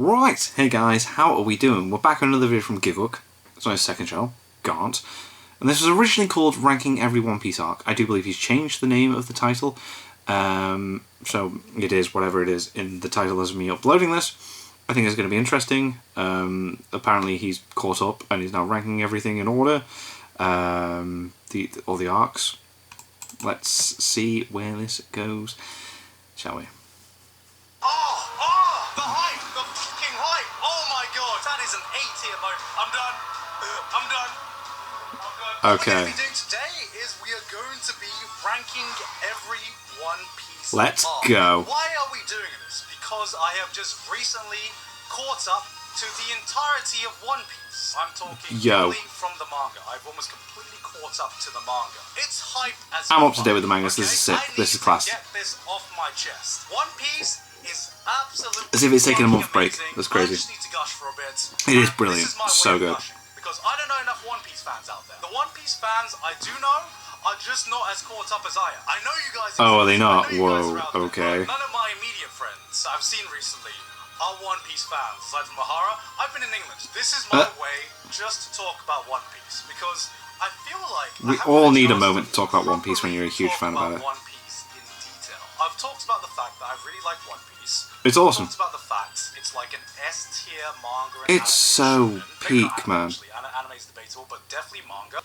Right, hey guys, how are we doing? We're back on another video from Givehook. It's my second channel, Gaunt. And this was originally called Ranking Every One Piece Arc. I do believe he's changed the name of the title. So it is whatever it is in the title as me uploading this. I think it's going to be interesting. Apparently he's caught up and he's now ranking everything in order. All the arcs. Let's see where this goes, shall we? The hype! The fucking hype! Oh my god! That is an A-tier moment. I'm done. I'm done. Okay. What we're doing today is we are going to be ranking every One Piece Let's arc. go. Why are we doing this? Because I have just recently caught up to the entirety of One Piece. I'm talking fully from the manga. I've almost completely caught up to the manga. It's hype as I'm up to date with the mangas. This is sick. This is class. Get this off my chest. One Piece is absolutely as if it's taking a month break. That's crazy. I just need to gush for a bit. It is brilliant. So good. Because I don't know enough One Piece fans out there. The One Piece fans I do know are just not as caught up as I am. I know you guys. Oh, are they not? Whoa. Okay. None of my immediate friends I've seen recently are One Piece fans. Aside from Mahara, I've been in England. This is my way just to talk about One Piece because I feel like we all need a moment to talk about One Piece when you're a huge fan about it. One Piece in detail. I've talked about the fact that I really like One Piece. It's awesome. I've talked about the fact it's like an S-tier manga. It's so peak, man. Anime is debatable, but definitely manga.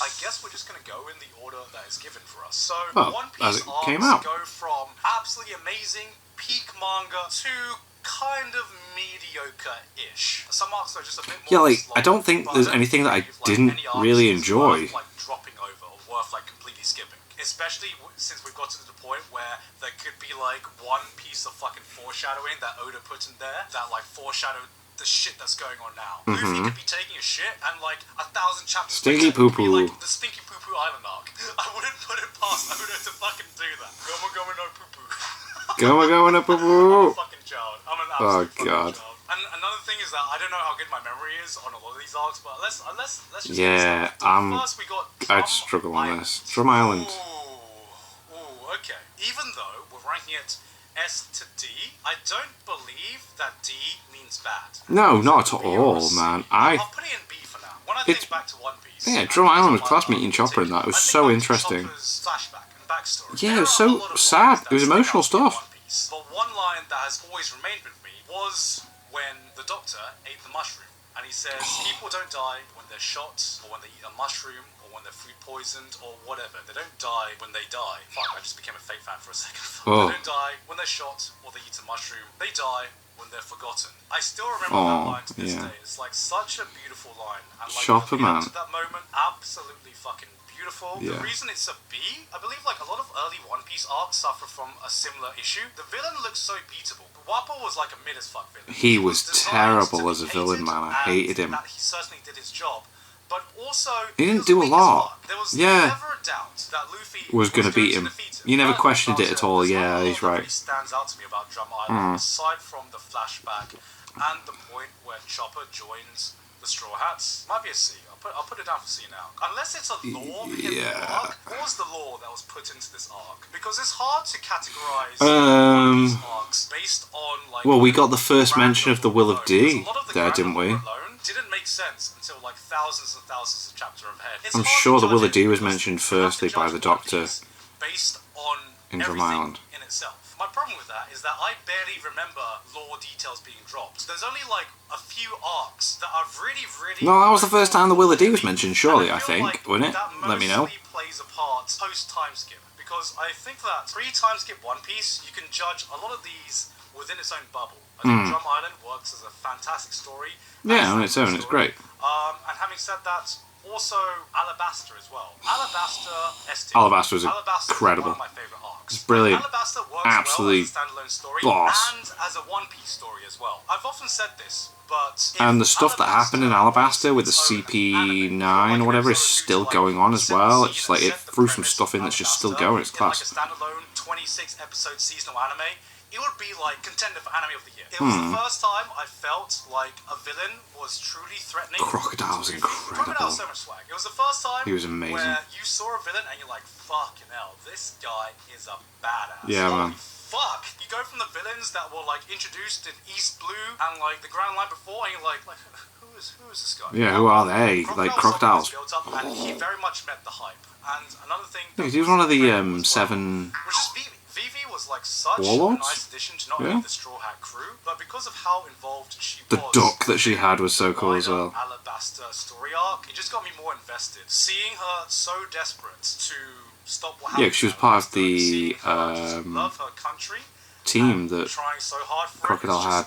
I guess we're just going to go in the order that is given for us. So, One Piece arcs go from absolutely amazing, peak manga, to kind of mediocre-ish. Some arcs are just a bit more... Yeah, like, I don't think there's anything that I didn't really enjoy. Worth, like, dropping over, or worth, like, completely skipping. Especially since we've got to the point where there could be, like, one piece of fucking foreshadowing that Oda put in there that, like, foreshadowed the shit that's going on now. Luffy could be taking a shit and like 1,000 chapters Stinky poo poo. Like the Stinky Poo Poo Island arc. I wouldn't put it past Oda to fucking do that. Goma no poo poo. Goma no poo poo. I'm a fucking child. I'm an absolute God. child. And another thing is that I don't know how good my memory is on a lot of these arcs, but let's just first we got I'd struggle on this. Drum Island. Ooh, okay. Even though we're ranking it S to D, I don't believe that D means bad. No, not at all, man. I'll put it in B for now. When I think back to One Piece... Yeah, Drum Island was class meeting Chopper in that. It was so interesting. Flashback and backstory. Yeah, it was so sad. It was emotional stuff. But one line that has always remained with me was when the Doctor ate the mushroom. And he says, people don't die when they're shot, or when they eat a mushroom, or when they're food poisoned, or whatever. They don't die when they die. Fuck, I just became a Fate fan for a second. They don't die when they're shot, or they eat a mushroom. They die when they're forgotten. I still remember that line to this day. It's like such a beautiful line. And like Chopper, man. to that moment, absolutely fucking beautiful. Yeah. The reason it's a B, I believe like a lot of early One Piece arcs suffer from a similar issue. The villain looks so beatable. Wappo was like a mid as fuck villain. He was terrible as a villain, man. I hated him. That he certainly did his job, but also he didn't do a lot. There was never a doubt that Luffy was going to beat him. You never questioned it at all. Yeah, he's right. Stands out to me about Drum Island, aside from the flashback and the point where Chopper joins the Straw Hats. Might be a C. I'll put it down for C now. Unless it's a lore arc. What was the lore that was put into this arc? Because it's hard to categorize these arcs based on like. Well, we got the first mention of the Will of D there, didn't we? Didn't make sense until like thousands and thousands of chapters ahead. I'm sure the Will of D was mentioned firstly by the Doctor based on in Drum Island. In itself. My problem with that is that I barely remember lore details being dropped. There's only like a few arcs that are really. No, that was the first time the Will of D was mentioned, surely, I think, wasn't it? Let me know. That plays a part post-time skip. Because I think that pre-time skip One Piece, you can judge a lot of these within its own bubble. I think Drum Island works as a fantastic story. Yeah, on its own, it's great. And having said that, also Alabasta as well. Alabasta was incredible. One of my favorite arcs. It's brilliant. Alabasta works Absolutely well as a standalone story boss. and as a One Piece story as well. I've often said this, but and the stuff that happened in Alabasta with the CP9 or whatever is still going on as well. It's like it threw some stuff in that's just still going. It's class. Like a standalone 26 episode seasonal anime, it would be like contender for anime of the year. It was the first time I felt like a villain was truly threatening. Crocodile's incredible. Crocodile's so much swag. It was the first time he was amazing. Where you saw a villain and you're like, fucking hell, this guy is a badass. Yeah, man. fuck? You go from the villains that were like introduced in East Blue and like the Grand Line before, and you're like who is this guy? Yeah, who are they? Like crocodiles. Built up, and he very much met the hype. And another thing, Yeah, he was one of the 7 which is Vivi. Vivi was like such warlords? a nice addition to not only the Straw Hat crew, but because of how involved she The was. duck that she had was so cool as well. Alabasta story arc, it just got me more invested. Seeing her so desperate to stop what happened. Yeah, 'cause she was part of the seeing her just love her country, team that trying so hard for Crocodile had,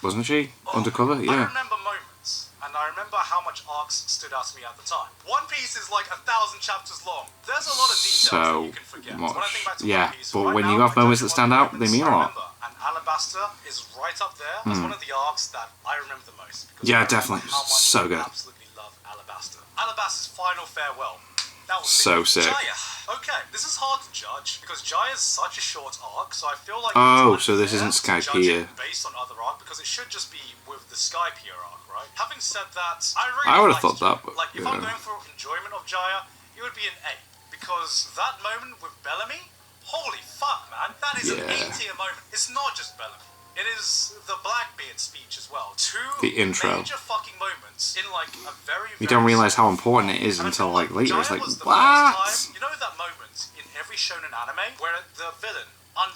wasn't she? Undercover, I yeah. remember moments, and I remember how much arcs stood out to me at the time. One Piece is like 1,000 chapters long. There's a lot of details that you can forget. Much. When I think back to Yeah, One Piece, but right when now, you have I tell moments you that what stand out, they moments mean a I lot. remember. And Alabasta is right up there as one of the arcs that I remember the most. Because Yeah, I remember definitely. How much So I good. absolutely love Alabasta. Alabasta's final farewell. That was So sick. Jaya. Okay, this is hard to judge because Jaya's such a short arc, so I feel like Oh, it's so this unfair isn't to judge Skypiea. it based on other arc because it should just be with the Skypiea arc, right? Having said that, I would have liked thought that, Jaya. but Like, if I'm yeah. going for enjoyment of Jaya, it would be an A because that moment with Bellamy, holy fuck, man, that is an Yeah. A-tier moment. It's not just Bellamy. It is the Blackbeard speech as well. The intro. Major fucking moments in like a very. You don't realise how sort of important it form. is And I until feel like later. It's Jaya like, was the what? first time- you know that moment in every shonen anime where the villain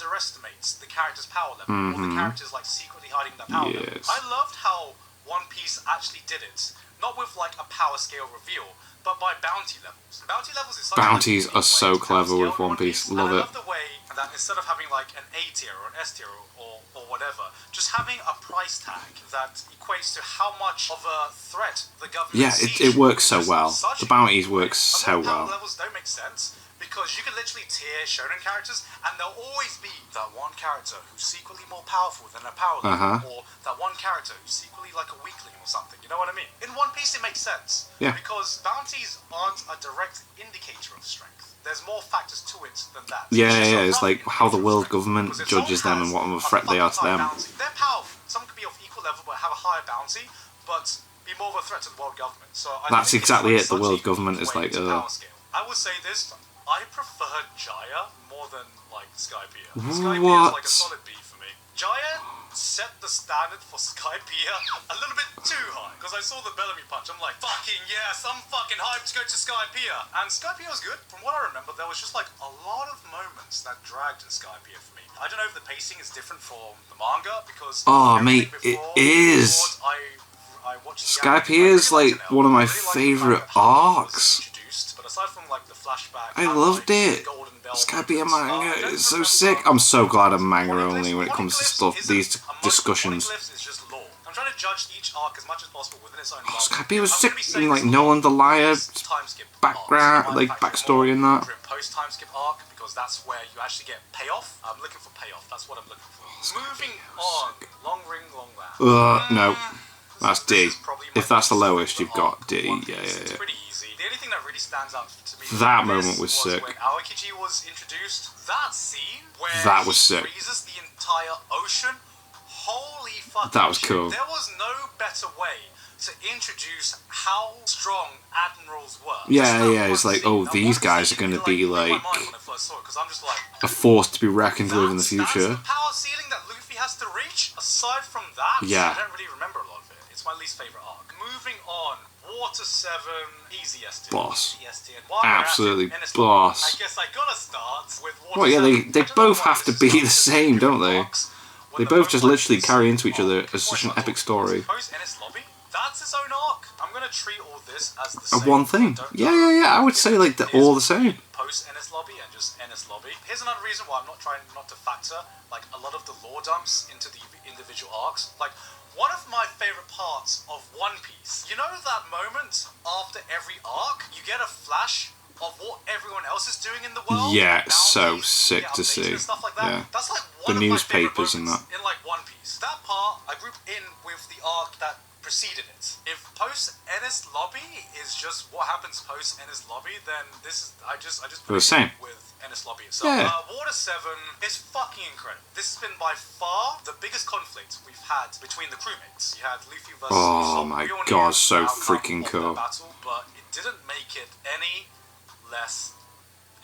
underestimates the character's power level, or the character's like secretly hiding their power level. Yes. I loved how One Piece actually did it, not with like a power scale reveal, but by bounty levels. Bounty levels is such Bounties a are so way to clever scale with One Piece. Love and I it. love the way that instead of having like an A tier or an S tier or whatever, just having a price tag that equates to how much of a threat the government Yeah, sees it you. works so There's well. such The a bounties good work way. so A lot of power well. levels don't make sense because you can literally tier shonen characters and there'll always be that one character who's secretly more powerful than a power level, or that one character who's secretly like a weakling or something. You know what I mean? In One Piece, it makes sense. Yeah. Because bounties aren't a direct indicator of strength. There's more factors to it than that. Yeah, just yeah, a it's rough like how the indicator of world strength. government Because if judges them someone and what of a has threat they are to fucking them. high bounty, they're powerful. Some could be of equal level but have a higher bounty, but be more of a threat to the world government. So I That's think it's exactly like it, the such a world government unique is way like, to power scale. I would say this, I prefer Jaya more than like Skypiea. Skypiea is like a solid B for me. Jaya set the standard for Skypiea a little bit too high. Because I saw the Bellamy punch, I'm like, fucking yes, I'm fucking hyped to go to Skypiea. And Skypiea was good. From what I remember, there was just like a lot of moments that dragged in Skypiea for me. I don't know if the pacing is different from the manga, because Oh, everything mate, it before is. I watched the Skypiea is like one of my I really liked the fact favourite that how he was arcs. introduced, but aside from like the flashback, I and, loved like, it. Golden Bell Skypiea moments, manga I don't is so remember- sick. I'm so glad I'm manga Poneglyphs- only when it comes to Poneglyphs stuff, isn't these a monster. discussions. Poneglyphs is just lore. I'm trying to judge each arc as much as possible within its own bubble. Skypiea was I'm sick, gonna be saying and like this Nolan the Liar time skip background, arcs. like I might factor backstory in more that. for a post time skip arc because that's where you actually get payoff. I'm looking for payoff. That's what I'm looking for. Moving on, long ring, long last. No, that's D. This is probably my If that's the least lowest, favourite you've got arc of D. One Yeah, Piece. yeah, It's yeah. pretty easy. The only thing that really stands out to me That from this moment was sick. when Aokiji was introduced. That scene where That was he sick. freezes the entire ocean. Holy fucking That was shit. cool. There was no better way to introduce how strong admirals were. Yeah, Just that yeah, one it's like, scene. oh, That these one guys scene, are gonna it, be, blew my like, mind when I first saw it, 'cause I'm just like, A force to be reckoned with in the that's future. the power ceiling that Luffy has to reach. Aside from that, Yeah. I don't really remember a lot of it. It's my least favorite arc. Moving on, Water 7, easy S tier. Boss. Easy S tier. While we're at it, Absolutely Enies boss. I guess I gotta start with Water Well, yeah, 7. they I don't both know why have to this be is the just same, don't different they? arcs, when They the both just moment literally is carry into each other on. as such What an am I epic talking story. about? Post Enies Lobby? That's its own arc. I'm gonna treat all this as the A same. one thing. I don't Yeah, know yeah, yeah. I would if say like they're it is all the same. Post Enies Lobby and just Enies Lobby. Here's another reason why I'm not trying not to factor like a lot of the lore dumps into the individual arcs. Like one of my favorite parts of One Piece. You know that moment after every arc, you get a flash of what everyone else is doing in the world. Yeah, it's so Bounties, sick yeah, to updates see. and stuff like that. Yeah. That's like The one of my newspapers favorite and moments in like One Piece. That part I group in with the arc that preceded it. If post Enies Lobby is just what happens post Enies Lobby, then this is I just put They're the it same. with Enies Lobby itself. Yeah. Water 7 is fucking incredible. This has been by far the biggest conflict we've had between the crewmates. You had Luffy versus Oh Usopp. my We all God, knew so the outcome freaking of cool. that battle, but it didn't make it any less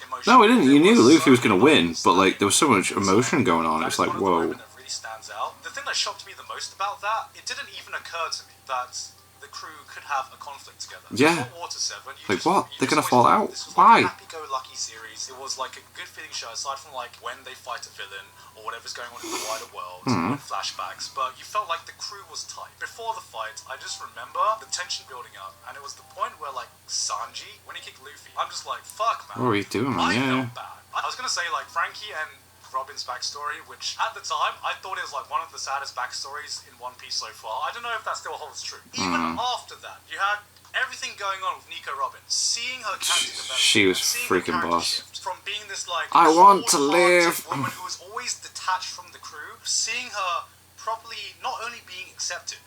emotional. No, we didn't. You knew There Luffy was so going to many win, moments but that like there was so much emotion going on. It was that is like, one of the whoa. moments that really stands out. The thing that shocked me the most about that, it didn't even occur to me that the crew could have a conflict together. Yeah. Before Water 7, Like, what? They're going to fall out? This was Why? like a happy-go-lucky series. It was like a good feeling show, aside from like when they fight a villain or whatever's going on in the wider world, with flashbacks. But you felt like the crew was tight. Before the fight, I just remember the tension building up, and it was the point where like Sanji, when he kicked Luffy, I'm just like, fuck, man. What are you doing, man? I Yeah. felt bad. I was gonna say like Frankie and Robin's backstory, which at the time I thought it was like one of the saddest backstories in One Piece so far. I don't know if that still holds true. Even after that, you had everything going on with Nico Robin, seeing her character develop, She was seeing freaking her character boss. shift from being this like I want to cold-hearted live. woman who was always detached from the crew, seeing her properly not only being accepted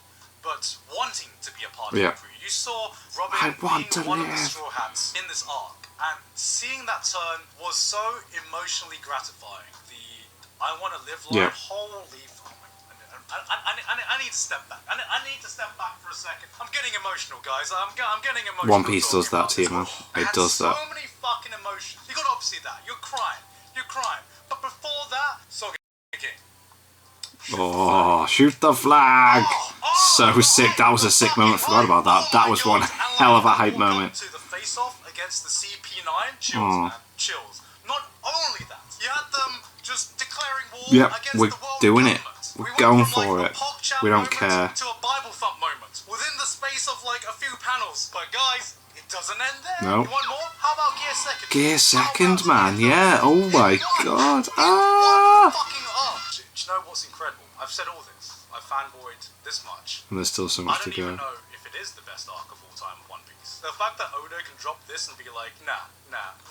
but wanting to be a part of the crew. You saw Robin being one of the Straw Hats in this arc, and seeing that turn was so emotionally gratifying. I want to live life. Holy fuck. I need to step back. I need to step back for a second. I'm getting emotional, guys. I'm getting emotional. One Piece does that to you, man. It does that. So many fucking emotions. You got to see that. You're crying. But before that, King. Oh, shoot the flag! So sick. That was a sick moment. Forgot about that. That was one hell of a hype moment. To the face-off against the CP9. Chills, man. Chills. Not only that, you had them just declaring war against we're the world doing it. government. We're went going from, for like, it. a PogChamp We don't moment care. to a Bible thump moment within the space of like a few panels. But guys, it doesn't end there. No. You want more? How about Gear Second? Gear Second, man. Yeah. Oh my god. Fucking up. Do you know what's incredible? I've said all this. I've fanboyed this much. And there's still so I much to don't even go. know if it is the best arc of all time of One Piece. The fact that Oda can drop this and be like, nah.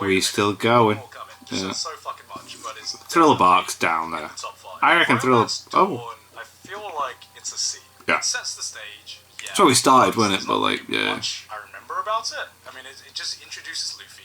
We still going. More coming. Yeah. So fucking much, but it's Thriller Bark's down there. the top 5. I reckon Thriller. Oh. I feel like it's a C. Yeah. It sets the stage. Yeah. That's where we started, wasn't it? But like, yeah. Much I remember about it. I mean, it just introduces Luffy.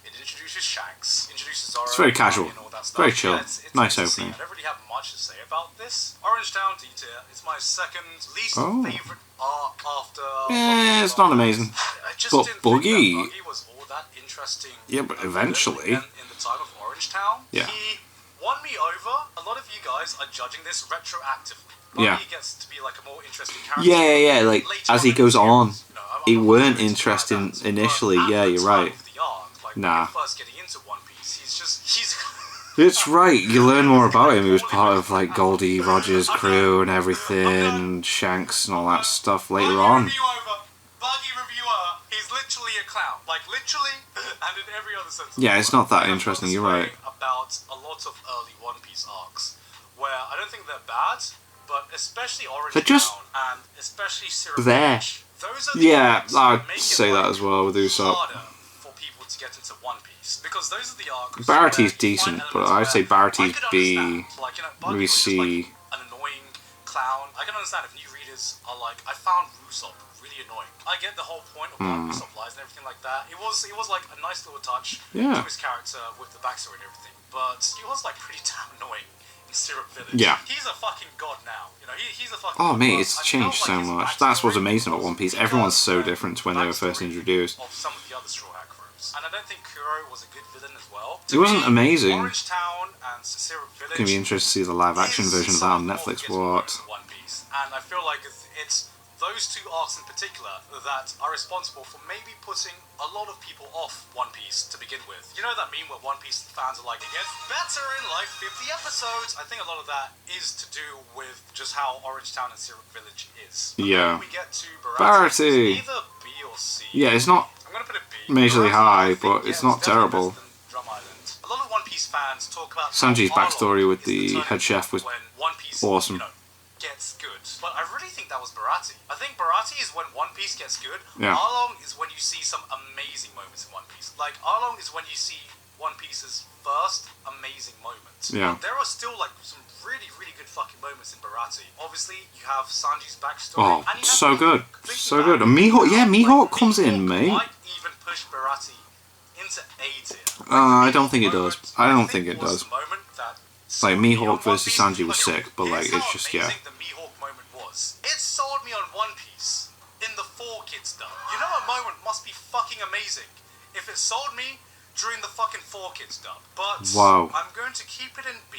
It introduces Shanks. Introduces Zoro. It's very casual. And all that stuff. Very chill. Yeah, Nice it's opening. I don't really have much to say about this. Orange Town D tier. It's my second least favorite arc after. Yeah, it's not amazing. I just But didn't Buggy. think that Buggy was all that interesting. Yeah, but eventually. In the time of Orange Town, Yeah. he won me over. A lot of you guys are judging this retroactively. Yeah. He gets to be like a more interesting character. Yeah. Like Later as he in the goes series, on, you know, he I'm not weren't going to interesting deny that, initially. but Yeah, at you're the time right. of the arc, like, Nah. when you're first getting into One Piece, he's. It's right. You learn more about him. He was part of like Goldie Rogers' crew and everything, Shanks and all that stuff later on. Buggy reviewer. He's literally a clown. Like literally, and in every other sense. Yeah, it's not that interesting. You're right. About a lot of early One Piece arcs, where I don't think they're bad, but especially Orange They're just Town and especially Syrup there. Village, those are the Yeah, arcs that I'd make say it, that like, as well with Usopp. harder for people to get into One Piece because those are the arcs. Baratie's where you decent, find but elements I'd say where I Baratie's could B. understand, like, you know, Buggy Maybe was just, C. like, an annoying clown. I can understand if new readers are like, I found Usopp really annoying. I get the whole point of why Usopp lies and everything like that. It was like a nice little touch to his character with the backstory and everything, but he was like pretty damn annoying in Syrup Village. Yeah. He's a fucking god now. You know, he's a fucking Oh god. mate, But it's I changed felt so like his much. That's what's backstory amazing about was One Piece. bigger Everyone's so than different to when they were first backstory introduced. of some of the other Straw Hat crews. And I don't think Kuro was a good villain as well. He wasn't me, amazing. Orange Town and Syrup Village. It's gonna be interesting to see the live action is version of that on something more Netflix. that gets more What? into One Piece. And I feel like it's those two arcs in particular that are responsible for maybe putting a lot of people off One Piece to begin with. You know that meme where One Piece fans are like, it gets better in like 50 episodes? I think a lot of that is to do with just how Orange Town and Syrup Village is. But Yeah. when we get to Baratie. it's either B or C. Yeah, it's not I'm gonna put it B. majorly Baratie, I high, think, but it's yeah, not definitely terrible. better than Drum Island. A lot of One Piece fans talk about Sanji's how backstory Arlong with is the turning head chef point was when One Piece, awesome. You know, gets good. But I really think that was Baratie. I think Baratie is when One Piece gets good. Yeah. Arlong is when you see some amazing moments in One Piece. Like, Arlong is when you see One Piece's first amazing moments. Yeah. But there are still, like, some really, really good fucking moments in Baratie. Obviously, you have Sanji's backstory. Oh, and you have so good. thinking So about good. it, And Mihawk, yeah, Mihawk like, comes in, Mihawk mate. might even push Baratie into A tier. I don't think it does. I don't think it was does. the moment that Like, sold me Mihawk on One versus Piece. Sanji was sick, but, like, Here's it's how just, yeah. amazing the Mihawk moment was. It sold me on One Piece in the 4 Kids stuff. You know a moment must be fucking amazing if it sold me during the fucking 4Kids dub. But Wow. I'm going to keep it in B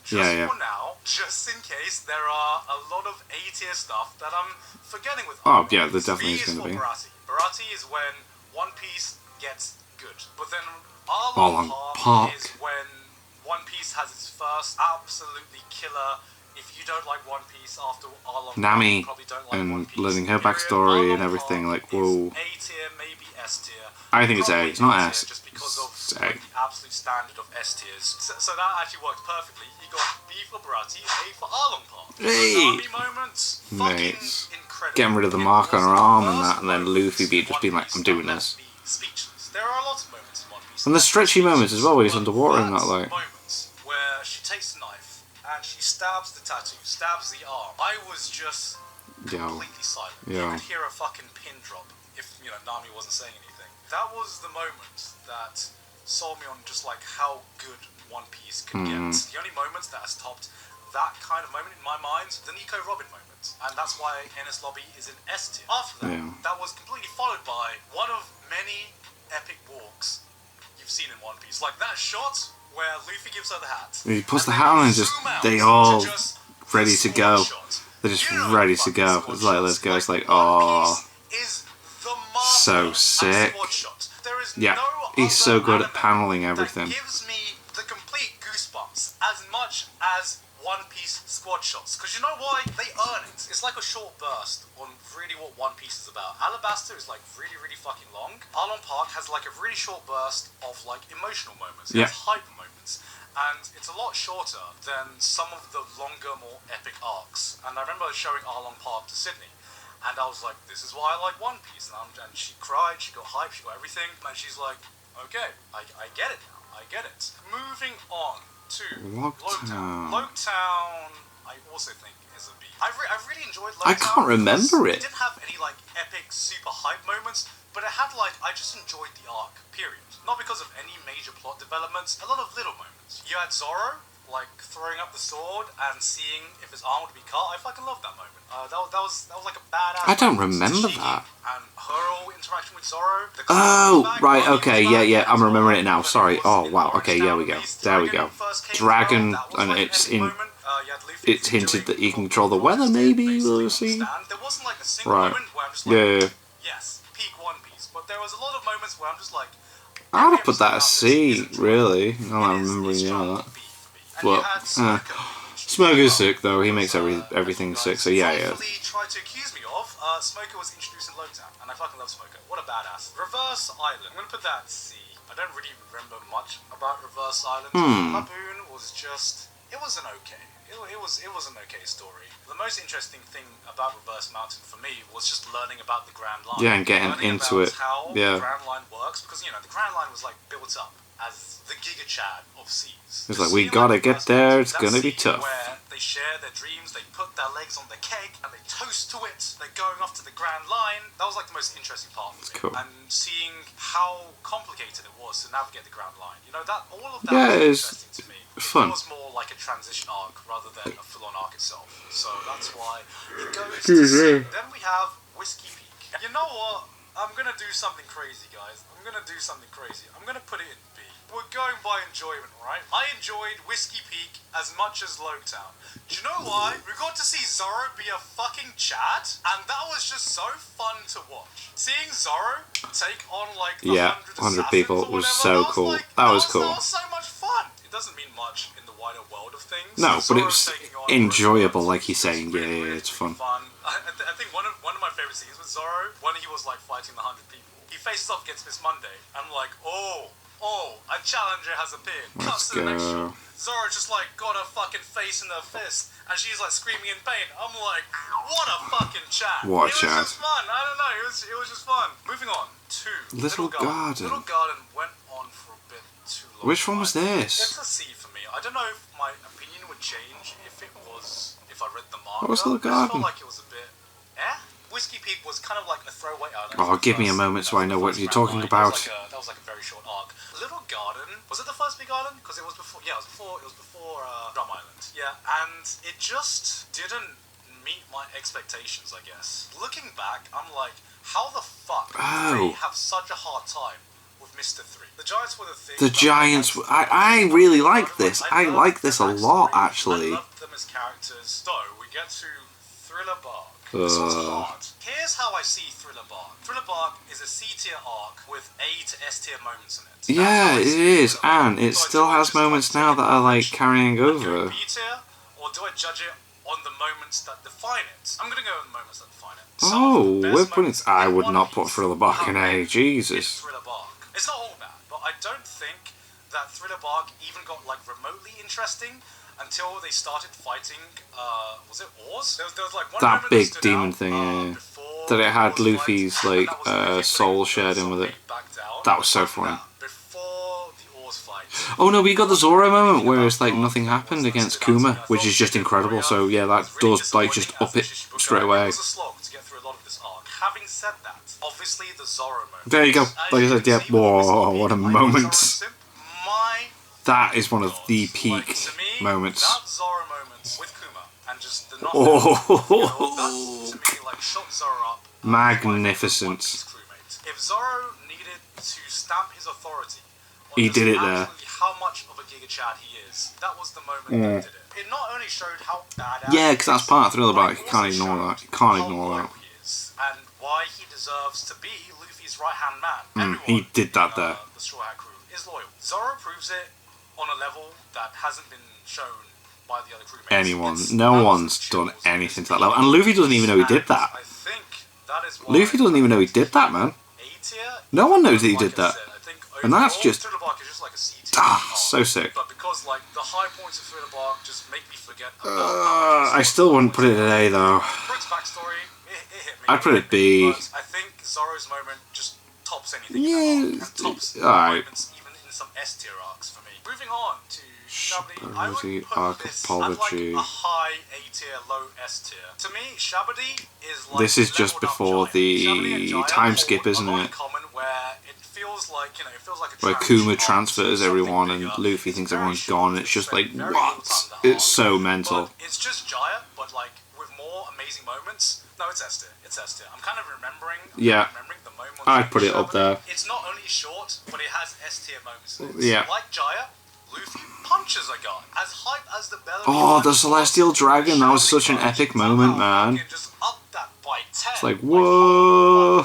just Yeah. for now, just in case there are a lot of A tier stuff that I'm forgetting with Oh, Arlong. yeah, there definitely B is gonna for be. Baratie. Baratie is when One Piece gets good. But then Arlong Arlong Park Park. is when One Piece has its first absolutely killer. If you don't like One Piece after Arlong Nami Park, you probably don't like and One Piece. learning her Period. backstory and Arlong everything, Park like, whoa. is A tier, maybe S tier. I think it's A, Probably it's not A tier, S. just because of It's A. like, the absolute standard of S tiers. So that actually worked perfectly. You got B for Baratie, A for Arlong Park. Hey! Nami moments, fucking Mates. incredible. Getting rid of the It mark on was her the arm and first that, and then moment Luffy in just One being like, Piece I'm doing that this. left me speechless. There are a lot of moments in One Piece. And the that stretchy left me moments as well, where he's speechless, underwater and but that, like. moments where she takes a knife and she stabs the tattoo, stabs the arm. I was just completely silent. Yo. You could hear a fucking pin drop if, Nami wasn't saying anything. That was the moment that sold me on just like how good One Piece could get. The only moments that has topped that kind of moment in my mind, the Nico Robin moment. And that's why Enies Lobby is in S tier. After that, that was completely followed by one of many epic walks you've seen in One Piece. Like that shot where Luffy gives her the hat. He puts the and hat then on you and just, zoom out they to all just ready the to squad go. shot. They're just You know ready the to fucking go. squad It's like, shots. let's go. It's like, One oh. Piece is the master So at sick. squad shot. There is Yeah, no he's so other good at anime paneling everything. That gives me the complete goosebumps as much as One Piece squad shots. Because you know why? They earn it. It's like a short burst on really what One Piece is about. Alabasta is like really, really fucking long. Arlong Park has like a really short burst of like emotional moments. It has hyper moments. And it's a lot shorter than some of the longer, more epic arcs. And I remember showing Arlong Park to Sydney. And I was like, this is why I like One Piece. And she cried, she got hyped, she got everything. And she's like, okay, I get it now. I get it. Moving on to Loguetown. Loguetown, I also think is a B. I really enjoyed Loguetown. I can't remember it. It didn't have any like epic, super hype moments, but it had like, I just enjoyed the arc, period. Not because of any major plot developments, a lot of little moments. You had Zoro, like throwing up the sword and seeing if his arm would be cut. I fucking loved that moment. That was like a badass. I don't moment. remember Tashigi that. And her whole interaction with Zoro. The Oh, back, right, Bobby okay, was back, yeah, I'm and remembering it now, Zoro sorry. was Oh, in wow, okay, yeah, we go. Orange There we Dragon go. first came Dragon, as well. That was and like an it's epic in... moment. You had Luffy It's hinted that he can doing control the what weather, Rogers did, maybe, basically we'll on the see. stand. There wasn't like a single Right. moment where I'm just like, Yeah. yes, peak One Piece. But there was a lot of moments where I'm just like, I would have every put that at episode about C, this is really. enjoyable. Now I'm It is remembering, strong that. B for me. And Well, you had Smoker. Smoker's sick, though. He makes everything sick, so yeah. Rightfully tried to accuse me of, Smoker was introduced in Loguetown, and I fucking love Smoker. What a badass. Reverse Island. I'm gonna put that at C. I don't really remember much about Reverse Island. Laboon was just... It was an okay. It was an okay story. The most interesting thing about Reverse Mountain for me was just learning about the Grand Line. Yeah, and getting learning into about it. how Yeah. the Grand Line works, because, the Grand Line was, like, built up as the Giga Chad of seas. It's like, we gotta get there, it's gonna be tough. Where they share their dreams, they put their legs on the keg, and they toast to it, they're going off to the Grand Line. That was like the most interesting part of it. Cool. And seeing how complicated it was to navigate the Grand Line. All of that Yeah, was it's interesting to me. fun. It was more like a transition arc rather than a full-on arc itself. So that's why it goes to C. Then we have Whiskey Peak. You know what? I'm gonna do something crazy, guys. I'm gonna do something crazy. I'm gonna put it in B. We're going by enjoyment, right? I enjoyed Whiskey Peak as much as Loguetown. Do you know why? We got to see Zoro be a fucking Chad, and that was just so fun to watch. Seeing Zoro take on like the 100 people assassins or was whatever, so cool. Like, That was cool. That was so much fun. It doesn't mean much in the wider world of things. No, but it Zoro was taking on enjoyable, Dressrosa like he's saying. was Yeah, it's fun. I think one of my favorite scenes with Zoro, when he was like fighting the 100 people, he faces off against Miss Monday. I'm like, oh, a challenger has appeared. Cuts to the next shot. Zoro just like got her fucking face in her fist, and she's like screaming in pain. I'm like, what a fucking chat. What a It chat. was just fun. I don't know. It was just fun.Moving on to Little Garden. Little Garden went on for a bit too long. Which one was this? It's a C for me. I don't know if my opinion would change if I read the manga. What was Little I just Garden? felt like it was a bit Whiskey Peak was kind of like a throwaway island. Oh, give me a moment so I know what you're talking about. That was like a very short arc. Little Garden, was it the first big island? Because it was before. Yeah, it was before Drum Island. Yeah, and it just didn't meet my expectations, I guess. Looking back, I'm like, how the fuck did they have such a hard time with Mr. 3. The Giants were the thing. The Giants. I really like this. I like this a lot, actually. I love them as characters. So we get to Thriller Bark. This was hard. Here's how I see Thriller Bark. Thriller Bark is a C-tier arc with A to S-tier moments in it. Yeah, it is, and it still has moments now that are like carrying over. B-tier, or do I judge it on the moments that define it? I'm gonna go with the moments that define it. Oh, we're putting. I would not put Thriller Bark in A. Jesus. Thriller Bark. It's not all bad, but I don't think that Thriller Bark even got like remotely interesting until they started fighting. Was it Oars? There was like one That moment big stood demon out, thing, yeah. before That it had Oars Luffy's fight, like and that was soul shared in with it. backed out. That was so funny. Before the Oars fight. Oh no, we got the Zoro moment where it's like nothing happened against Kuma, which is just incredible. So yeah, that does like just up it straight away. It was a slog to get through a lot of this arc. Having said that, obviously the Zoro moment. There you go. Like I said, yeah. Whoa, what a moment. That is one of the peak moments. That Zoro moment with Kuma and just the Oh, that to me like shot Zoro up. Magnificent. If Zoro needed to stamp his authority, on He just did it there. absolutely how much of a Giga Chad he is, that was the moment that did it. It not only showed how badass. Yeah, because that's part of Thriller Bark. You can't also ignore that. You showed can't how ignore loyal that. he is and why he deserves to be Luffy's right-hand man. Everyone He did that in, there. The Straw Hat crew is loyal. Zoro proves it on a level that hasn't been shown by the other crewmates. Anyone. No one's done anything to that level. And Luffy doesn't even know he did that. I think that is why Luffy doesn't even know he did that, man. A-tier, No one knows that he did like I that. said, I think And that's overall, just- Thriller Bark is just like a C-tier Ah, arc. so sick. But because like the high points of Thriller Bark just make me forget about I still wouldn't put it in A though. Brooks' backstory, it hit me. I'd put it B. But I think Zoro's moment just tops anything. Yeah, in that arc, and tops alright. moments even in some S-tier arcs for me. Moving on to Sabaody, I Sabaody would put this at like Archipelago. a high A-tier, low S-tier. To me, Sabaody is like This is just leveled up before Jaya. the Sabaody and Jaya time hold skip, a isn't lot in it? common where it feels like, you know, it feels like a Where transition Kuma arc to transfers something everyone and bigger. Luffy It's thinks very everyone's short, gone. It's just spent like, very little what? time in that It's arc. so mental. But it's just Jaya, but like with more amazing moments. No, it's S tier. It's S tier. I'm kind of remembering. Yeah. Remembering the moments. I'd put it up Sabaody. there. It's not only short, but it has S tier moments. In it. Yeah. Like Jaya, Luffy punches a guy. As hype as the Bellamy Oh, punch the was, Celestial Dragon. That was such an epic moment, man. Just up that by 10. It's like, whoa,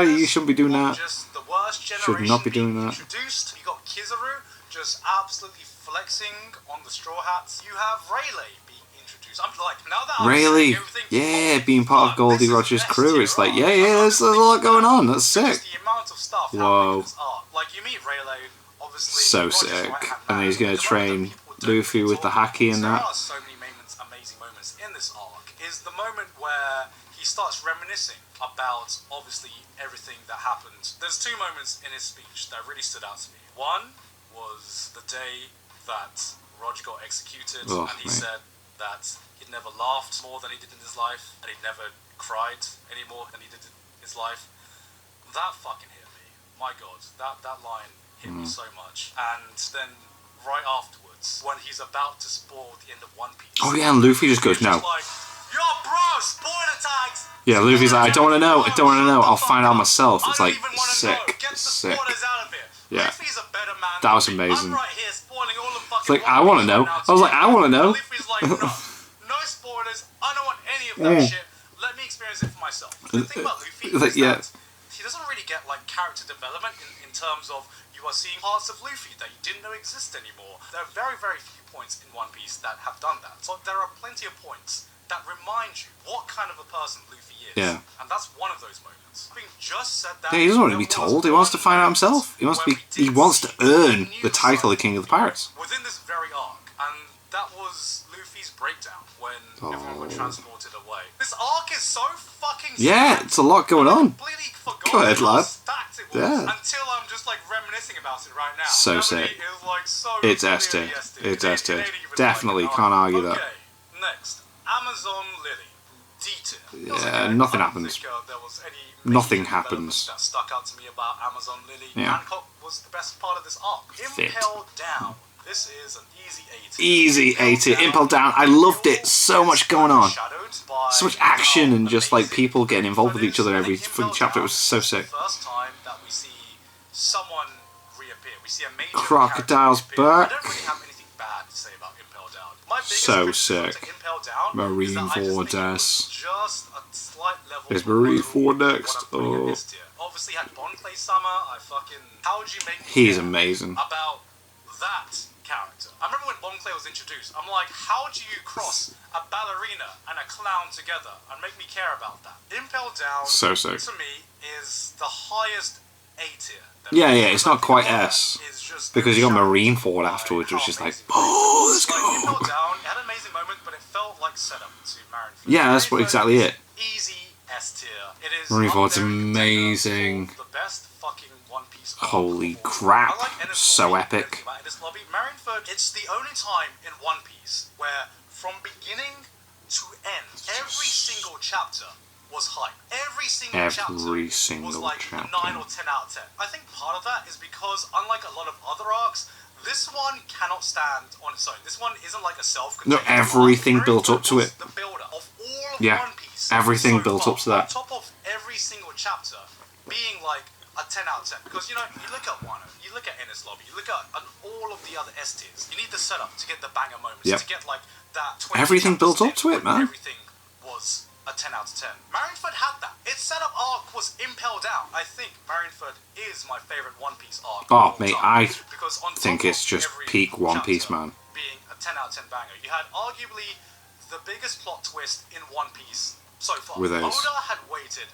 you shouldn't be doing that. Just the worst Should generation not be doing being that. Introduced. You got Kizaru just absolutely flexing on the Straw Hats. You have Rayleigh being introduced. I'm like, now that I'm Rayleigh, saying everything, yeah, holy being part of fuck, Goldie this is Roger's an crew. S-tier It's like, arc. yeah, I'm there's a lot going on. That's sick. Just the amount of stuff Whoa. happening in this arc. Like, you meet Rayleigh, obviously. So not just sick. right-hand And man, he's going to the moment that train people don't Luffy really with the talk haki about. and There that. are so many moments, amazing moments in this arc. Is the moment where he starts reminiscing about obviously everything that happened. There's two moments in his speech that really stood out to me. One was the day that Roger got executed, Oh, and he mate. said that he'd never laughed more than he did in his life, and he'd never cried any more than he did in his life. That fucking hit me. My God, that line hit me so much. And then right afterwards, when he's about to spoil the end of One Piece. Oh, yeah, and Luffy just goes, he's no. like, yo, bro, spoiler tags! Yeah, Luffy's like, I don't want to know. I don't want to know. I'll find out myself. I It's don't like, even wanna know. sick. Get the Sick. spoilers out of here. Yeah. Luffy's a better man That was than me. amazing. I'm right here spoiling all the fucking It's like, One I want to Piece know. right now I was like, I want to know. Luffy's like, no spoilers. I don't want any of that shit. Let me experience it for myself. The thing about Luffy Like, is yeah. that he doesn't really get like character development in terms of you are seeing parts of Luffy that you didn't know exist anymore. There are very, very few points in One Piece that have done that. So there are plenty of points that remind you what kind of a person Luffy is. Yeah. And that's one of those moments. Having just said that, Yeah, he doesn't want to be there was told. He wants to one find out moment himself. He wants to where be. we He did wants to see earn a the new title of side King of the Pirates. within this very arc, and that was Luffy's breakdown when everyone got transported away. This arc is so fucking Yeah, stacked. it's a lot going I on. completely forgot Go ahead, how lad. stacked it was Yeah. until I'm just like reminiscing about it right now. So Sabaody sick. is, like, so It's clearly S tier. S tier. It's It S tier. ain't even Definitely like an can't arc. argue that. Okay, next. Amazon Lily. D tier. It was Yeah, okay. nothing I don't happens. think, there was any Nothing major happens. developments that stuck out to me about Amazon Lily. Yeah. Hancock was the best part of this arc. Fit. Impel down. This is an easy A tier. Easy A tier. Impel down. I loved it. So much going on. So much action and just like people getting involved with each other every fucking chapter. It was so sick. First time that we see someone reappear. We see a major Crocodile's character reappear. back. I don't really have anything bad to say about Impel Down. My biggest So criticism sick. to Impel Down is that I Marineford just think it was just a slight level Is below Marineford next? what I'm putting in Oh. this tier. Obviously had Bonclay Summer. How would you make me He's care amazing. about that character? I remember when Bonclay was introduced, I'm like, how do you cross a ballerina and a clown together and make me care about that? Impel Down, So sick. to me, is the highest A tier. Yeah, it's not quite S. Because you got Marineford afterwards, which is like, oh, let's go. Impel Down, it had an amazing moment, but it felt like setup to Marineford. Yeah, that's exactly it. Easy S tier. It is Marineford's up there in amazing. the best fucking One Piece. Holy crap. So epic. Marineford, it's the only time in One Piece where from beginning to end, every single chapter was hype. Every single chapter was like a 9 or 10 out of 10. I think part of that is because, unlike a lot of other arcs, this one cannot stand on its own. This one isn't like a self-contained No, everything arc. built up to it. The builder of all of Yeah, One Piece. everything so built far, up to that. On top of every single chapter being like a 10 out of 10. Because, you know, you look at Wano, you look at Enies Lobby, you look at all of the other S tiers. You need the setup to get the banger moments, to get like that 20 everything built up to it, man. Everything was a 10 out of 10. Marineford had that. Its setup arc was Impel Down. I think Marineford is my favourite One Piece arc. Oh, mate, I because on think top it's of just every peak One chapter Piece, man. Being a 10 out of 10 banger, you had arguably the biggest plot twist in One Piece so far. With Ace. Oda had waited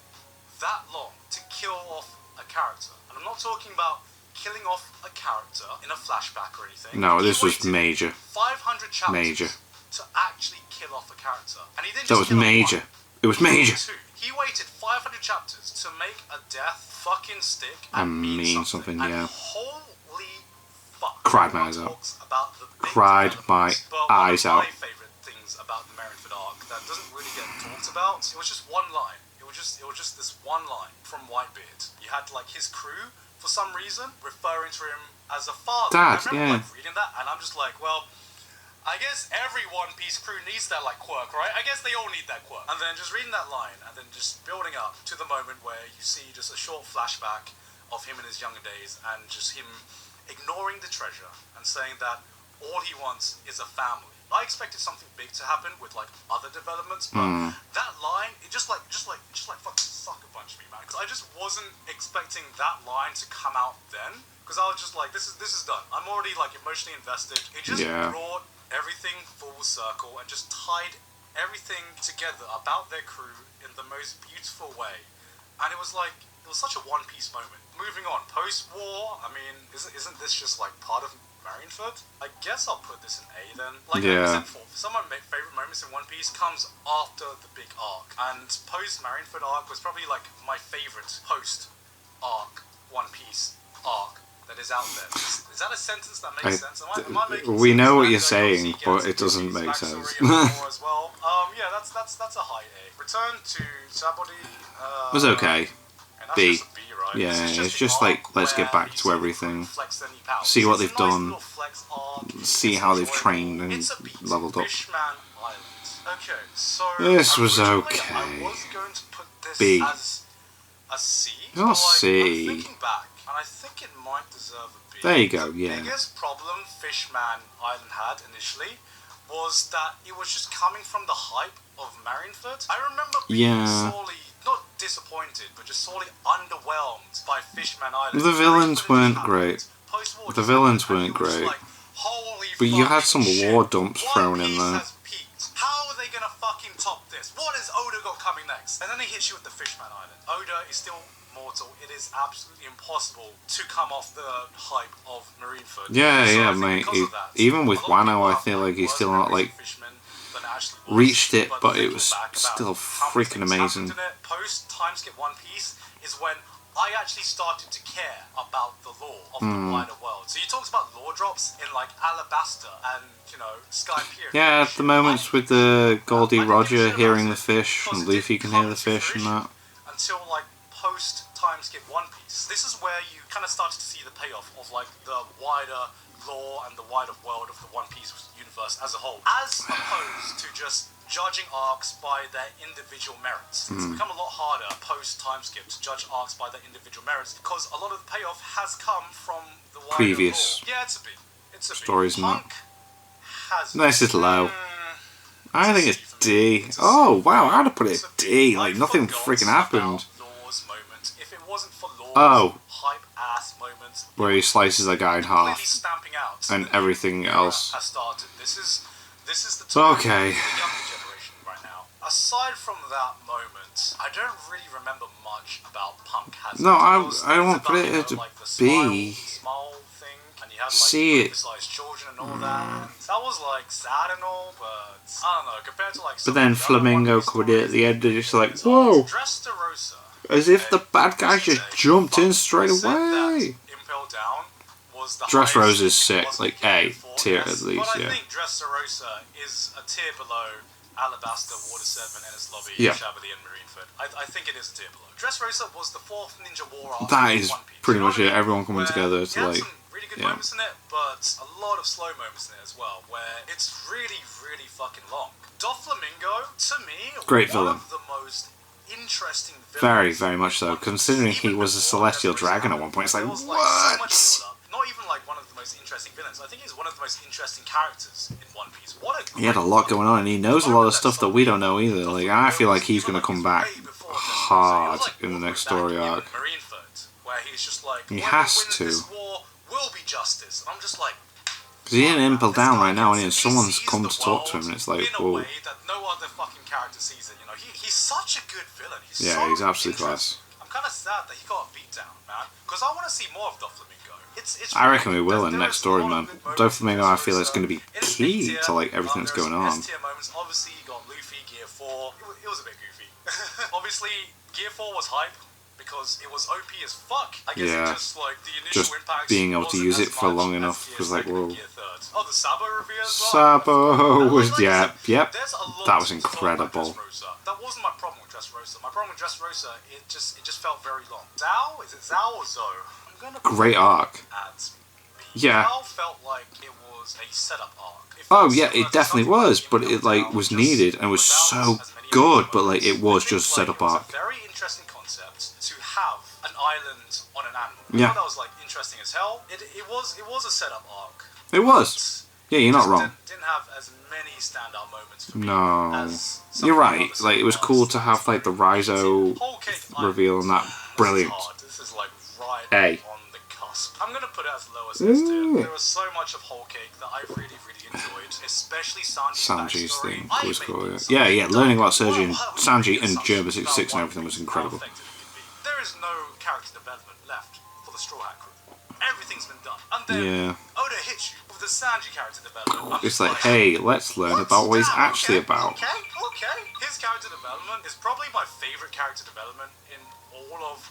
that long to kill off a character. And I'm not talking about killing off a character in a flashback or anything. No, He this was waited major. 500 chapters Major. to actually kill off a character. And he didn't That just was kill off major. one. It was major. He waited 500 chapters to make a death fucking stick And mean something, and yeah. holy fuck. Cried my eyes out. About the big Cried my developments. But eyes one of out. my favourite things about the Marineford arc that doesn't really get talked about, it was just one line. It was just this one line from Whitebeard. You had like his crew, for some reason, referring to him as a father. Dad, I remember yeah. like reading that and I'm just like, well, I guess every One Piece crew needs that like quirk, right? I guess they all need that quirk. And then just reading that line and then just building up to the moment where you see just a short flashback of him in his younger days and just him ignoring the treasure and saying that all he wants is a family. I expected something big to happen with like other developments, but that line, it just like fucking sucker punched me, man. Because I just wasn't expecting that line to come out then. Because I was just like, this is done. I'm already like emotionally invested. It just brought everything full circle and just tied everything together about their crew in the most beautiful way. And it was such a One Piece moment. Moving on, post-war, I mean, isn't this just like part of Marineford? I guess I'll put this in A then. Like I said before, some of my favourite moments in One Piece comes after the big arc. And post-Marineford arc was probably like my favourite post-arc One Piece arc that is out there. Is that a sentence that makes sense? Am I making we sense? know what And you're I saying, obviously but get it doesn't his make backstory sense. a bit more as well. Yeah, that's a high A. Return to Sabaody. It was okay. And that's B. just a B, right? Yeah, This is it's the just arc like, let's get where back you to see the everything. crew flex their new powers. See what It's a they've nice done. little flex arc. See It's how they've enjoyable. trained and It's a beat. leveled up. Fishman Island. Okay, so This was originally okay. I was going to put this B. as a C. Not but, C. I'm thinking back, and I think it might deserve a B. There you go, The yeah. biggest problem Fishman Island had initially was that it was just coming from the hype of Marineford. I remember being sorely, not disappointed, but just sorely underwhelmed by Fishman Island. The villains weren't great. Post-war The just villains happened, and weren't you were just great. like, holy But you had fucking some shit. war dumps One thrown in Piece there. has peaked. How are they gonna fucking top this? What has Oda got coming next? And then he hits you with the Fishman Island. Oda is still mortal. It is absolutely impossible to come off the hype of Marineford. Yeah, So I yeah, think mate. because of that, Even with a lot of people Wano, I have, feel like he's worse still not memories like of Fishman than it actually was. reached it, but it thinking was back about still how many freaking things amazing. happened in it, post time skip One Piece is when I actually started to care about the lore of the wider world. So you talked about lore drops in like Alabasta and, you know, Skypiea. Yeah, the moments with the Goldie I didn't give a Roger shit about hearing it the fish because and it Luffy didn't can hear come the to fish and fruition that. until like post time skip One Piece. This is where you kind of started to see the payoff of like the wider lore and the wider world of the One Piece universe as a whole, as opposed to just judging arcs by their individual merits. It's become a lot harder post-time skip to judge arcs by their individual merits because a lot of the payoff has come from the wider previous lore. Yeah, it's a B. It's a B. stories and Punk has nice little low. I think it's D. Oh wow, I'd have put it at D. Like nothing freaking happened. Law's moment. If it wasn't for Law's hype ass moment, where he slices a guy in half stamping out and everything else. Has started. This is the time Okay. of the younger generation right now. Aside from that moment, I don't really remember much about Punk. No, I won't put it at a like the B. smile thing, and he had like See it. children and all that. That was like sad and all, but I don't know. Compared to like. But then Flamingo could it at the end, and just like, whoa, Dressrosa, as if the bad guy just jumped in straight away. Impel down was the Dressrosa's sick, like A tier at least, but I yeah. think Dressrosa is a tier below Alabasta, Water 7, Enies Lobby, Yeah. Sabaody and Marineford. I think it is a tier below. Dressrosa was the 4th Ninja War arc. That in is One Piece. pretty You know much what I it. mean? Everyone coming Where together it to had like, some really good moments in it, but a lot of slow moments in it as well, where it's really, really fucking long. Doflamingo, to me, Great one villain. of the most interesting villains. very, very much so. Considering he was a celestial dragon at one point, it's like, There was, what? so much build-up. Not even like one of the most interesting villains. I think he's one of the most interesting characters in One Piece. He had a lot going on, and he knows a lot of stuff that we don't know either. Like, I feel like he's going to come back hard in the next story arc. Marineford, where he's just like, He has to. This war will be justice. I'm just like, Because he ain't Impel down right now, and someone's come to talk to him, and it's like, in a whoa. way that no other fucking character sees it. You know, he's such a good villain. Yeah, he's absolutely class. I'm kind of sad that he got beat down, man, because I want to see more of Doflamingo. It's I reckon we will in next story, man. Doflamingo, I feel it's going to be key to like everything that's going on. S-tier moments. Obviously, you got Luffy, Gear 4. It was a bit goofy. Obviously, Gear 4 was hype because it was OP as fuck. I guess Yeah. it just like the initial Just impact being able to wasn't use as it for much long as enough Gear was like, 2nd and whoa. Gear 3rd. Oh, the Sabo reveal as well. Sabo was, Like, yep. there's a lot That was to talk about incredible. Dressrosa. That wasn't my problem with Dressrosa. My problem with Dressrosa, it just felt very long. Zao? Is it Zao or Zoe? I'm gonna Great arc. at Yeah. Zao felt like it was a setup arc. It Oh felt yeah, similar it to definitely something was, like but Impel it like Down, was just needed and was without so as many good, moments. but like it was I think, just set like, up it was arc. a very interesting concept to have an island on an animal. Yeah. I thought that was like interesting as hell. It was a setup arc. It was. Yeah, you're not Just wrong. Didn't have as many standout moments for me No, as some you're of the right. others. Like it was cool to have like the Rizo Whole Cake reveal and that. Island. This is Brilliant. hard. This is like right A. on the cusp. I'm gonna put it as low as Ooh. S tier. There was so much of Whole Cake that I really, really enjoyed, especially Sanji's backstory. thing I was made cool. things Yeah, up. yeah. Learning about Sergi and Well, Sanji and assumptions Gerber 66 and about everything was One Piece, incredible. how effective it could be. There is no character development left for the Straw Hat crew. Everything's been done. And then Yeah. Oda hits you with the Sanji character development. I'm It's just like, hey, let's learn about what he's actually about. Okay. His character development is probably my favorite character development in all of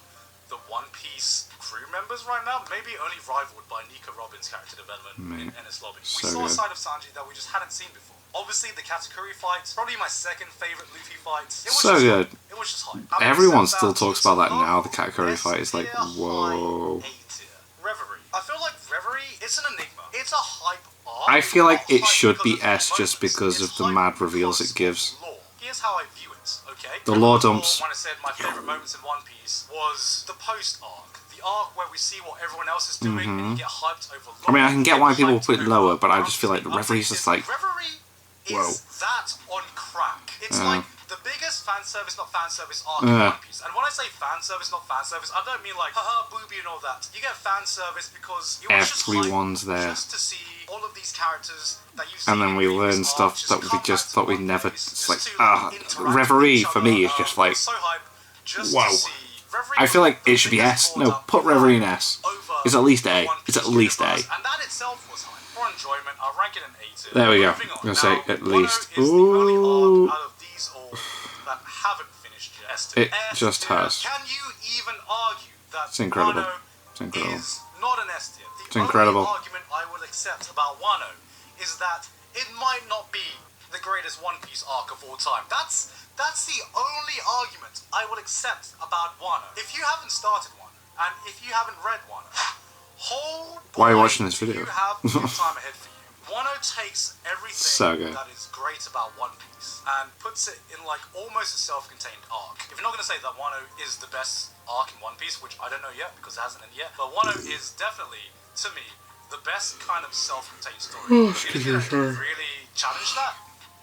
the One Piece crew members right now. Maybe only rivaled by Nika Robin's character development in Enies Lobby. We So saw a good. side of Sanji that we just hadn't seen before. Obviously, the Katakuri fight, probably my second favorite Luffy fight. It was So just good. Hype. It was just hype. Everyone Upset still that talks it's about that low now, the Katakuri fight. It's like, S-tier, high whoa. A-tier. Reverie. I feel like Reverie is an enigma. It's a hype arc. I feel like Not it hype should because be of the S just moments. because It's of the hype mad reveals because it gives. of lore. Here's how I view it, okay? The lore Remember dumps. When I said my favorite moments in One Piece was the post arc. The arc where we see what everyone else is doing and you get hyped over lore. I mean, I can get why people Hyped put it over lower, but I just feel like the drums. Reverie's just like, Reverie whoa. is that on crack. It's like the biggest fan service, not fan service arc in Yeah. One Piece. And when I say fan service, not fan service, I don't mean like haha booby and all that. You get fan service because it was just Everyone's hype there. just to see all of these characters that you've seen And then in we previous learn stuff arcs that just we come just back thought to we'd One never. Piece It's just like, to interact with Reverie each for other. me is just like, So hype just whoa. to see. Reverie I feel was like the it should be biggest S. No, build-up put Reverie in S. over It's at least A. One It's at Piece least A. universe, and that itself was hype. For enjoyment, I'll rank it an A tier. There we go. Moving on. I'm gonna say Now, at Wano least. is the only Ooh. arc out of these all that haven't finished yet. S It tier. just has. Can you even argue that It's incredible. Wano It's incredible. is not an S tier? The It's incredible. only argument I will accept about Wano is that it might not be the greatest One Piece arc of all time. That's the only argument I will accept about Wano. If you haven't started Wano, and if you haven't read Wano, Why are you watching this video? You have more time ahead for you. Wano takes everything So good. that is great about One Piece and puts it in like almost a self-contained arc. If you're not going to say that Wano is the best arc in One Piece, which I don't know yet because it hasn't ended yet, but Wano is definitely, to me, the best kind of self-contained story. Anything that can really challenge that,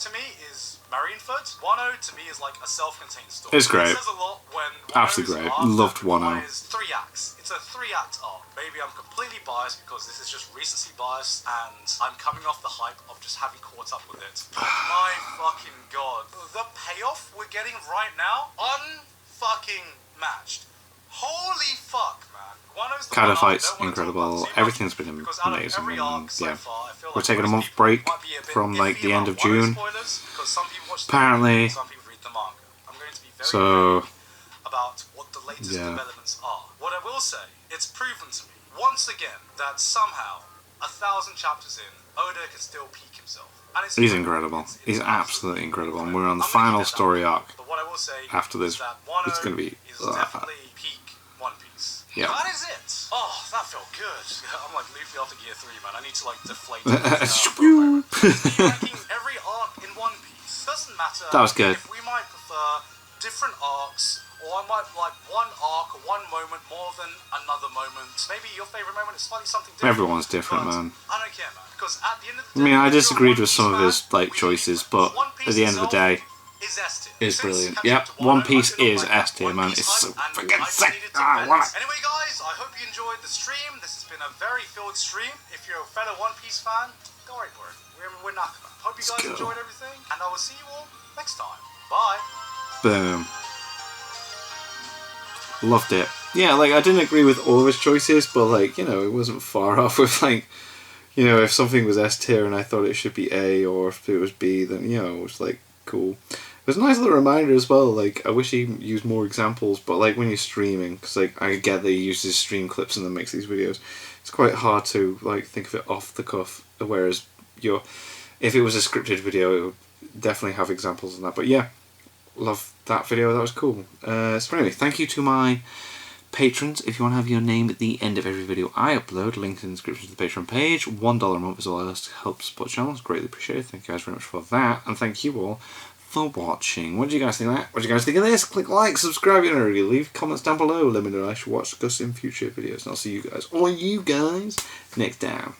to me, is Marineford. Wano, to me, is like a self-contained story. It's great. It says a lot when Absolutely great. Loved Wano. It's 3 acts. It's a 3-act arc. Maybe I'm completely biased because this is just recency bias and I'm coming off the hype of just having caught up with it. But my fucking god. The payoff we're getting right now, unfucking matched. Holy fuck, man. Wano's the Kind one of arc I fight's don't wanna talk incredible. about too much Everything's been because out of amazing. every arc so Yeah. far, I feel We're like taking a most month people break might be a bit from like iffy the end of about Wano June. spoilers, because some people watch the Apparently. movie, some people read the manga. I'm going to be very So vague about what the latest yeah. developments are. What I will say, it's proven to me once again that somehow 1,000 chapters in, Oda can still peak himself. And it's He's incredible. He's absolutely incredible. And we're on the final story arc. But what I will say After this, is that Wano it's going to be. is definitely peak One Piece. Yeah. That is it. Oh, that felt good. I'm like Luffy after Gear 3, man. I need to like deflate. Ranking every arc in One Piece doesn't matter. That was good. If we might prefer different arcs, or I might like one arc or one moment more than another moment. Maybe your favorite moment is slightly something different. Everyone's different, but man. I don't care, man. Because at the end of the I day, mean, I if you're a disagreed One with some Piece of his fan, like we choices, should be friends. but One Piece at the end of the day, is S tier. it's Since brilliant. catching Yep, up to Wano, One Piece I've been is on, like, S tier, One man. Piece It's so hype, and freaking I just sick. needed to I vent. want it. Anyway, guys, I hope you enjoyed the stream. This has been a very filled stream. If you're a fellow One Piece fan, go right for it. We're not. Hope you guys enjoyed everything, and I will see you all next time. Bye. Boom. Loved it. Yeah, like I didn't agree with all of his choices, but like, you know, it wasn't far off with like, you know, if something was S tier and I thought it should be A, or if it was B, then, you know, it was like cool. It was a nice little reminder as well. Like, I wish he used more examples, but like when you're streaming, because like I get that he uses stream clips and then makes these videos, it's quite hard to like think of it off the cuff. Whereas if it was a scripted video, it would definitely have examples and that. But yeah, love that video. That was cool. So anyway, thank you to my patrons. If you want to have your name at the end of every video I upload, link in the description to the Patreon page. $1 a month is all I ask to help support the channel. It's greatly appreciated. Thank you guys very much for that, and thank you all for watching. What do you guys think of that? What do you guys think of this? Click like, subscribe if you don't already. Leave comments down below. Let me know I should watch Gus in future videos, and I'll see you guys, next time.